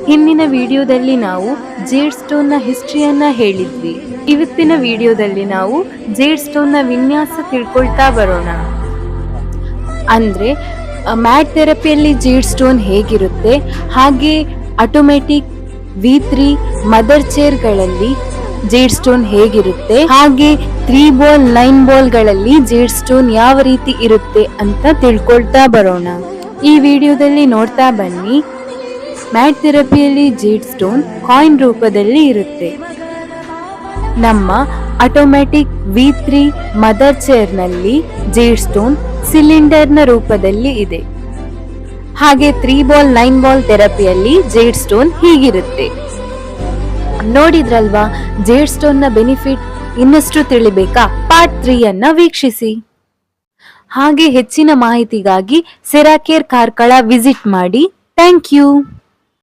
ಹಿಂದಿನ ವಿಡಿಯೋದಲ್ಲಿ ನಾವು ಜೇಡ್ ಸ್ಟೋನ್ ನ ಹಿಸ್ಟ್ರಿಯನ್ನ ಹೇಳಿದ್ವಿ. ಇವತ್ತಿನ ವಿಡಿಯೋದಲ್ಲಿ ನಾವು ಜೇಡ್ ಸ್ಟೋನ್ ನ ವಿನ್ಯಾಸ ತಿಳ್ಕೊಳ್ತಾ ಬರೋಣ. ಅಂದ್ರೆ ಮ್ಯಾಟ್ ಥೆರಪಿಯಲ್ಲಿ ಜೇಡ್ ಸ್ಟೋನ್ ಹೇಗಿರುತ್ತೆ, ಹಾಗೆ ಆಟೋಮೆಟಿಕ್ V3 ಮದರ್ ಚೇರ್ ಗಳಲ್ಲಿ ಜೇಡ್ ಸ್ಟೋನ್ ಹೇಗಿರುತ್ತೆ, ಹಾಗೆ 3 ಬಾಲ್ 9 ಬಾಲ್ ಗಳಲ್ಲಿ ಜೇಡ್ ಸ್ಟೋನ್ ಯಾವ ರೀತಿ ಇರುತ್ತೆ ಅಂತ ತಿಳ್ಕೊಳ್ತಾ ಬರೋಣ. ಈ ವಿಡಿಯೋದಲ್ಲಿ ನೋಡ್ತಾ ಬನ್ನಿ. ಮ್ಯಾಟ್ ಥೆರಪಿಯಲ್ಲಿ ಜೇಡ್ ಸ್ಟೋನ್ ಕಾಯಿನ್ ರೂಪದಲ್ಲಿ ಇರುತ್ತೆ. ನಮ್ಮ ಆಟೋಮ್ಯಾಟಿಕ್ V3 ಮದರ್ ಚೇರ್ ನಲ್ಲಿ ಜೇಡ್ ಸ್ಟೋನ್ ಸಿಲಿಂಡರ್ ನ ರೂಪದಲ್ಲಿ ಇದೆ. ಹಾಗೆ 3 ಬಾಲ್ 9 ಬಾಲ್ ಥೆರಪಿಯಲ್ಲಿ ಜೇಡ್ ಸ್ಟೋನ್ ಹೀಗಿರುತ್ತೆ. ನೋಡಿದ್ರಲ್ವಾ ಜೇಡ್ ಸ್ಟೋನ್ ನ ಬೆನಿಫಿಟ್. ಇನ್ನಷ್ಟು ತಿಳಿಬೇಕಾ? ಪಾರ್ಟ್ 3 ಅನ್ನ ವೀಕ್ಷಿಸಿ. ಹಾಗೆ ಹೆಚ್ಚಿನ ಮಾಹಿತಿಗಾಗಿ ಸೆರಾಕೇರ್ ಕಾರ್ಕಳ ವಿಸಿಟ್ ಮಾಡಿ. Thank you.